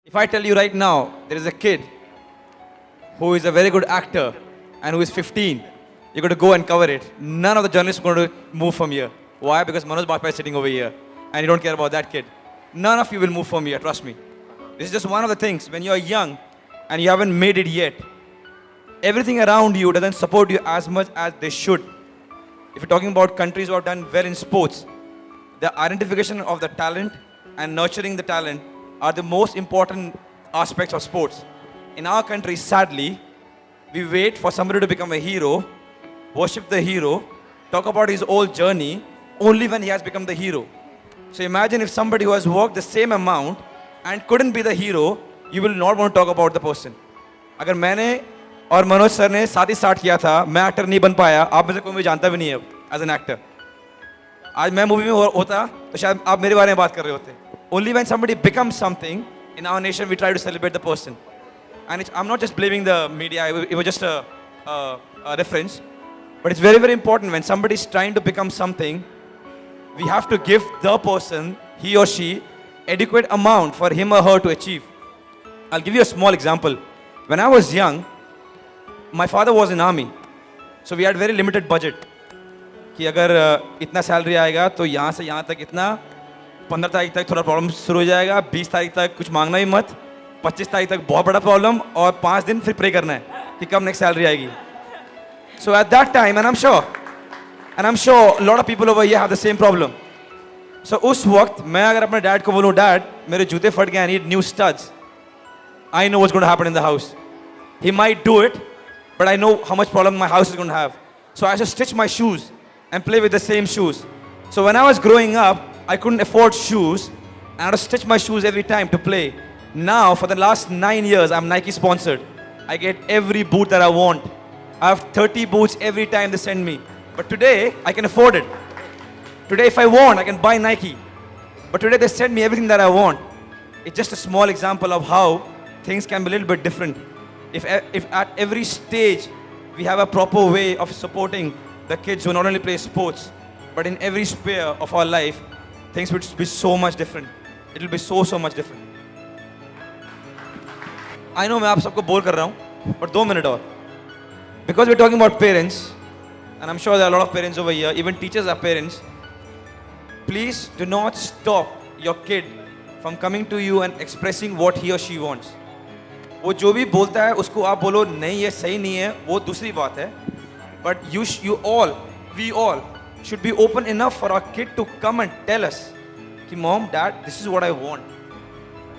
If I tell you right now, there is a kid who is a very good actor and who is 15, you're going to go and cover it. None of the journalists are going to move from here. Why? Because Manoj Bajpayee is sitting over here and you don't care about that kid. None of you will move from here, trust me. This is just one of the things. When you're young and you haven't made it yet, everything around you doesn't support you as much as they should. If you're talking about countries who have done well in sports, the identification of the talent and nurturing the talent are the most important aspects of sports. In our country, sadly, we wait for somebody to become a hero, worship the hero, talk about his whole journey only when he has become the hero. So imagine if somebody who has worked the same amount and couldn't be the hero, you will not want to talk about the person. अगर मैंने और Manoj sir ने साथ ही start किया था, मैं actor नहीं बन पाया, आप में से कोई मुझे जानता भी नहीं है एज एन एक्टर. आज मैं मूवी में होता तो शायद आप मेरे बारे में बात कर रहे होते. Only when somebody becomes something in our nation we try to celebrate the person. And I'm not just blaming the media, it was just a reference. But it's very, very important when somebody is trying to become something, we have to give the person, he or she, adequate amount for him or her to achieve. I'll give you a small example. When I was young, my father was in army. So we had very limited budget. कि अगर इतना salary आएगा तो यहाँ से यहाँ तक इतना, 15 तारीख तक थोड़ा प्रॉब्लम शुरू हो जाएगा, 20 तारीख तक कुछ मांगना ही मत, 25 तारीख तक बहुत बड़ा प्रॉब्लम और 5 दिन फिर प्रे करना है कि कब नेक्स्ट सैलरी आएगी. So at that time, and I'm sure a lot of people over here have the same problem. So उस वक्त मैं अगर अपने डैड को बोलूँ, डैड मेरे जूते फट गए, I need new studs, I know what's going to happen in the house. He might do it, but I know how much problem my house is going to have. So I just stitch my shoes and play with the same shoes. So when I was growing up, I couldn't afford shoes and I had to stitch my shoes every time to play. Now, for the last 9 years, I'm Nike sponsored. I get every boot that I want. I have 30 boots every time they send me. But today, I can afford it. Today, if I want, I can buy Nike. But today, they send me everything that I want. It's just a small example of how things can be a little bit different. If at every stage, we have a proper way of supporting the kids who not only play sports, but in every sphere of our life, things would be so much different. It will be so much different. I know मैं आप सबको bore कर रहा हूँ, but 2 minutes और. Because we're talking about parents, and I'm sure there are a lot of parents over here, even teachers are parents. Please do not stop your kid from coming to you and expressing what he or she wants. वो जो भी बोलता है उसको आप बोलो नहीं ये सही नहीं है, वो दूसरी बात है. But we all should be open enough for our kid to come and tell us कि mom, dad, this is what I want.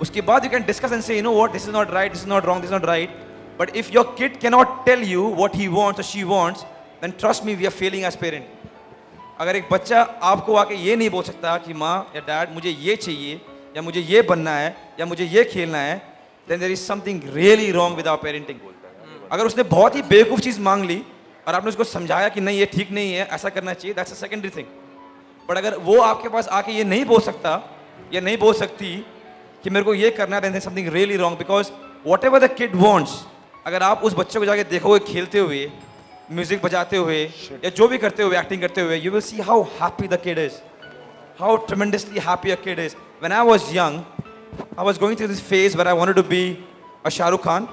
उसके बाद you can discuss and say, you know what, this is not right, this is not wrong, this is not right. But if your kid cannot tell you what he wants or she wants, then trust me, we are failing as parent. अगर एक बच्चा आपको आके ये नहीं बोल सकता कि माँ या डैड मुझे ये चाहिए या मुझे ये बनना है या मुझे ये खेलना है, then there is something really wrong with our parenting. अगर उसने बहुत ही बेवकूफ़ चीज़ मांग ली और आपने उसको समझाया कि नहीं ये ठीक नहीं है, ऐसा करना चाहिए, that's a secondary thing. But अगर वो आपके पास आके ये नहीं बोल सकता या नहीं बोल सकती कि मेरे को ये करना है, then there's something really wrong, because whatever the kid wants, अगर आप उस बच्चे को जाके देखोगे खेलते हुए, म्यूजिक बजाते हुए या जो भी करते हुए, एक्टिंग करते हुए, you will see how happy the kid is, how tremendously happy a kid is. When I was young, I was going through this phase where I wanted to be a Shah Rukh Khan,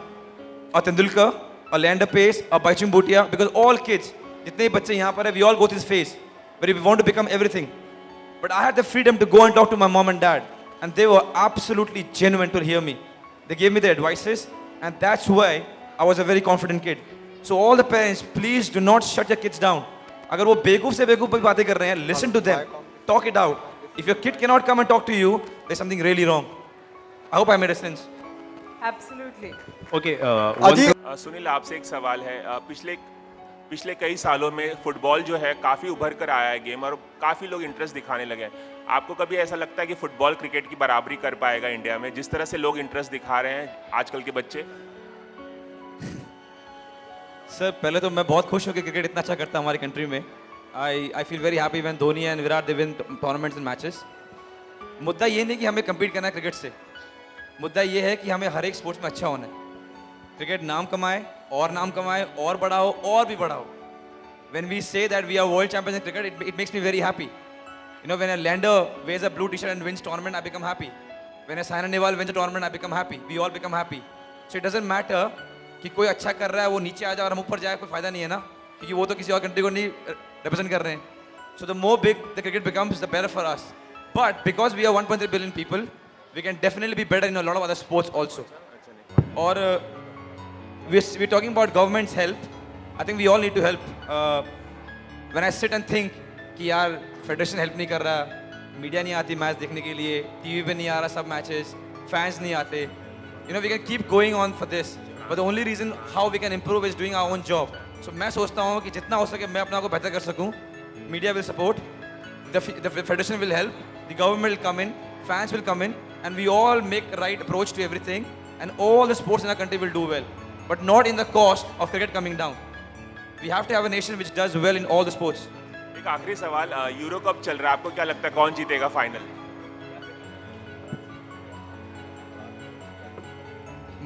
a Tendulkar, a Leander Pace, a Baichung Bhutia, because all kids, जितने बच्चे यहाँ पर हैं, we all go through this phase where we want to become everything. But I had the freedom to go and talk to my mom and dad, and they were absolutely genuine to hear me. They gave me their advices, and that's why I was a very confident kid. So all the parents, please do not shut your kids down. अगर वो बेवकूफ़ से बेवकूफ़ बातें कर रहे हैं, listen to them, talk it out. If your kid cannot come and talk to you, there's something really wrong. I hope I made a sense. Absolutely. Okay Sunil, आपसे एक सवाल है. पिछले कई सालों में फुटबॉल जो है काफ़ी उभर कर आया है गेम, और काफ़ी लोग इंटरेस्ट दिखाने लगे हैं. आपको कभी ऐसा लगता है कि फुटबॉल क्रिकेट की बराबरी कर पाएगा इंडिया में, जिस तरह से लोग इंटरेस्ट दिखा रहे हैं आजकल के बच्चे? सर पहले तो मैं बहुत खुश हूँ कि क्रिकेट इतना अच्छा करता है हमारी कंट्री में. I feel very happy when Dhoni and Virat they win tournaments and matches. मुद्दा ये नहीं कि हमें कम्पीट करना है क्रिकेट से, मुद्दा ये है कि हमें हर एक स्पोर्ट्स में अच्छा होना है. क्रिकेट नाम कमाए और बड़ा हो और भी बड़ा हो. When we say that we are world champions in cricket, it makes me very happy. You know, when a lander wears a blue t-shirt and wins tournament, I become happy. When Saina Nehwal wins a tournament, I become happy. We all become happy. So it doesn't matter कि कोई अच्छा कर रहा है वो नीचे आ जाए और हम ऊपर जाए, कोई फायदा नहीं है ना, क्योंकि वो तो किसी और कंट्री को नहीं represent कर रहे हैं. So the more big the cricket becomes, the better for us. But because we are 1.3 billion people, we can definitely be better in a lot of other sports also. Or we're talking about government's help. I think we all need to help. When I sit and think कि यार federation help नहीं कर रहा, media नहीं आती match देखने के लिए, टीवी पे नहीं आ रहा सब मैचेस, फैंस नहीं आते, you know we can keep going on for this, but the only reason how we can improve is doing our own job. So मैं सोचता हूँ कि जितना हो सके मैं अपना को बेहतर कर सकूँ. Media will support, the federation will help, the government will come in, fans will come in, and we all make right approach to everything, and all the sports in our country will do well, but not in the cost of cricket coming down. We have to have a nation which does well in all the sports. एक आखिरी सवाल, euro cup चल रहा है, आपको क्या लगता है कौन जीतेगा फाइनल?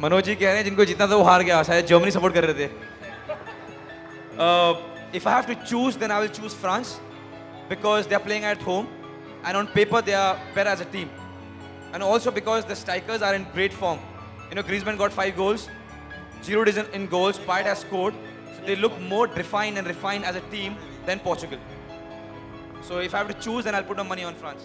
मनोज जी कह रहे हैं जिनको जीतना था वो हार गया, शायद जर्मनी सपोर्ट कर रहे थे. If I have to choose, then I will choose France because they are playing at home, and on paper they are better as a team, and also because the strikers are in great form. You know, Griezmann got 5 goals, Giroud is in goals, Payet has scored, so they look more refined as a team than Portugal. So if I have to choose, then I'll put my money on France.